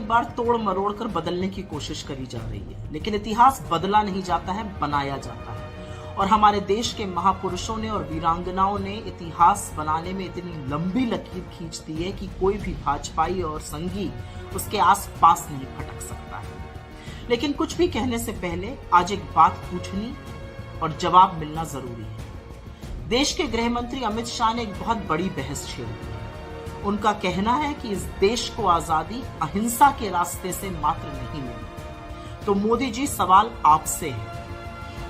बार तोड़ मरोड़ कर बदलने की कोशिश करी जा रही है, लेकिन इतिहास बदला नहीं जाता है, बनाया जाता है। और हमारे देश के महापुरुषों ने और वीरांगनाओं ने इतिहास बनाने में इतनी लंबी लकीर खींच दी है कि कोई भी भाजपाई और संघी उसके आसपास नहीं फटक सकता है। लेकिन कुछ भी कहने से पहले आज एक बात पूछनी और जवाब मिलना जरूरी है। देश के गृह मंत्री अमित शाह ने एक बहुत बड़ी बहस छेड़ दी है। उनका कहना है कि इस देश को आजादी अहिंसा के रास्ते से मात्र नहीं मिली। तो मोदी जी, सवाल आपसे है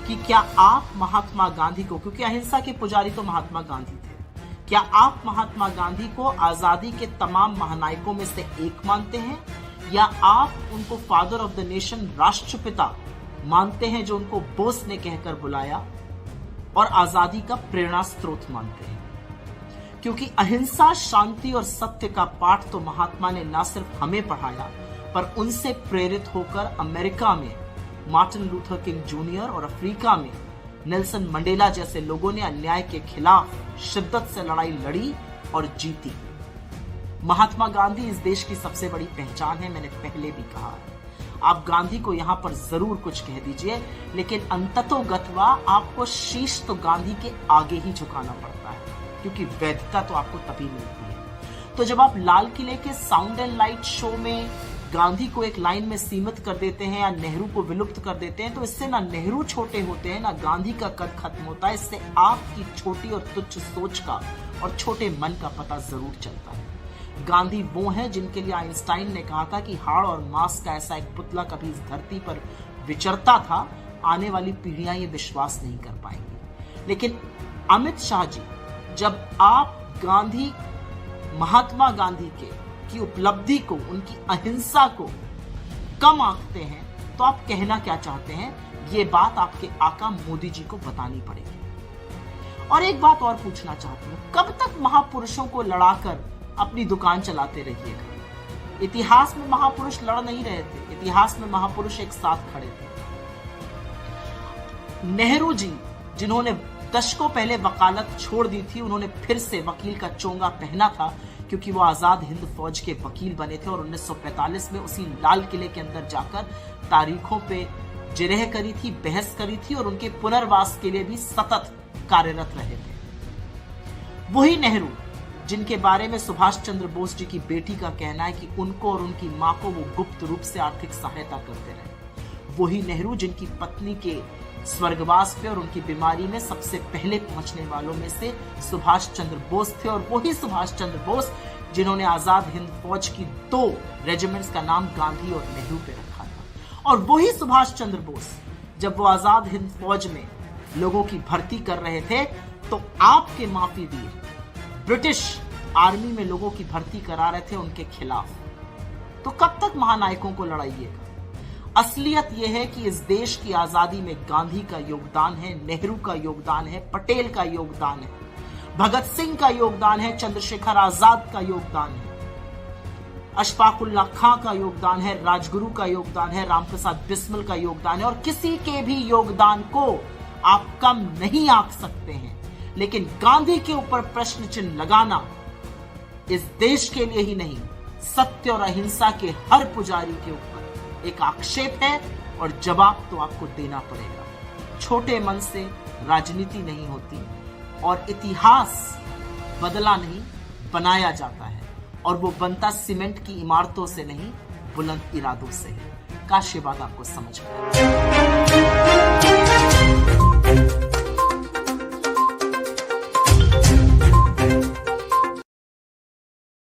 कि क्या आप महात्मा गांधी को, क्योंकि अहिंसा के पुजारी तो महात्मा गांधी थे, क्या आप महात्मा गांधी को आजादी के तमाम महानायकों में से एक मानते हैं, या आप उनको फादर ऑफ द नेशन, राष्ट्रपिता मानते हैं, जो उनको बोस ने कहकर बुलाया और आजादी का प्रेरणा स्रोत मानते हैं? क्योंकि अहिंसा, शांति और सत्य का पाठ तो महात्मा ने न सिर्फ हमें पढ़ाया, पर उनसे प्रेरित होकर अमेरिका में मार्टिन लूथर किंग जूनियर और अफ्रीका में नेल्सन मंडेला जैसे लोगों ने अन्याय के खिलाफ शिद्दत से लड़ाई लड़ी और जीती। महात्मा गांधी इस देश की सबसे बड़ी पहचान है, मैंने पहले भी कहा है। आप गांधी को यहां पर जरूर कुछ कह दीजिए, लेकिन अंततोगत्वा आपको शीश तो गांधी के आगे ही झुकाना पड़ता है, क्योंकि वैधता तो आपको तभी मिलती है। तो जब आप लाल किले के साउंड एंड लाइट शो में गांधी को एक लाइन में सीमित कर देते हैं या नेहरू को विलुप्त कर देते हैं, तो इससे ना नेहरू छोटे होते हैं, ना गांधी का कद खत्म होता है। इससे आपकी छोटी और तुच्छ सोच का और छोटे मन का पता जरूर चलता है। गांधी वो हैं जिनके लिए आइंस्टाइन ने कहा था कि हाड़ और मांस का ऐसा एक पुतला कभी इस धरती पर विचरता था, आने वाली पीढ़ियां ये विश्वास नहीं कर पाएंगी। लेकिन अमित शाह जी, जब आप गांधी, महात्मा गांधी की उपलब्धि को, उनकी अहिंसा को कम आंकते हैं, तो आप कहना क्या चाहते हैं? ये बात आपके आका मोदी जी को बतानी पड़ेगी। और एक बात और पूछना चाहती हूं, कब तक महापुरुषों को लड़ाकर अपनी दुकान चलाते रहिएगा? इतिहास में महापुरुष लड़ नहीं रहे थे, इतिहास में महापुरुष एक साथ खड़े थे। नेहरू जी, जिन्होंने दशकों पहले वकालत छोड़ दी थी, उन्होंने फिर से वकील का चोंगा पहना था, क्योंकि वो आजाद हिंद फौज के वकील बने थे और 1945 में उसी लाल किले के अंदर जाकर तारीखों पे जिरह करी थी, बहस करी थी और उनके पुनर्वास के लिए भी सतत कार्यरत रहे थे। वही नेहरू जिनके बारे में सुभाष चंद्र बोस जी की बेटी का कहना है कि उनको और उनकी मां को वो गुप्त रूप से आर्थिक सहायता करते रहे। वही नेहरू जिनकी पत्नी के स्वर्गवास पे और उनकी बीमारी में सबसे पहले पहुंचने वालों में से सुभाष चंद्र बोस थे। और वही सुभाष चंद्र बोस जिन्होंने आजाद हिंद फौज की 2 रेजिमेंट्स का नाम गांधी और नेहरू पे रखा था। और वही सुभाष चंद्र बोस, जब वो आजाद हिंद फौज में लोगों की भर्ती कर रहे थे, तो आपके माफी वीर ब्रिटिश आर्मी में लोगों की भर्ती करा रहे थे उनके खिलाफ। तो कब तक महानायकों को लड़ाइएगा? असलियत यह है कि इस देश की आजादी में गांधी का योगदान है, नेहरू का योगदान है, पटेल का योगदान है, भगत सिंह का योगदान है, चंद्रशेखर आजाद का योगदान है, अशफाकुल्लाह खां का योगदान है, राजगुरु का योगदान है, रामप्रसाद बिस्मिल का योगदान है। और किसी के भी योगदान को आप कम नहीं आंक सकते हैं। लेकिन गांधी के ऊपर प्रश्न चिन्ह लगाना इस देश के लिए ही नहीं, सत्य और अहिंसा के हर पुजारी के ऊपर एक आक्षेप है और जवाब तो आपको देना पड़ेगा। छोटे मन से राजनीति नहीं होती और इतिहास बदला नहीं, बनाया जाता है, और वो बनता सीमेंट की इमारतों से नहीं, बुलंद इरादों से है। काश ये बात आपको समझ में आए।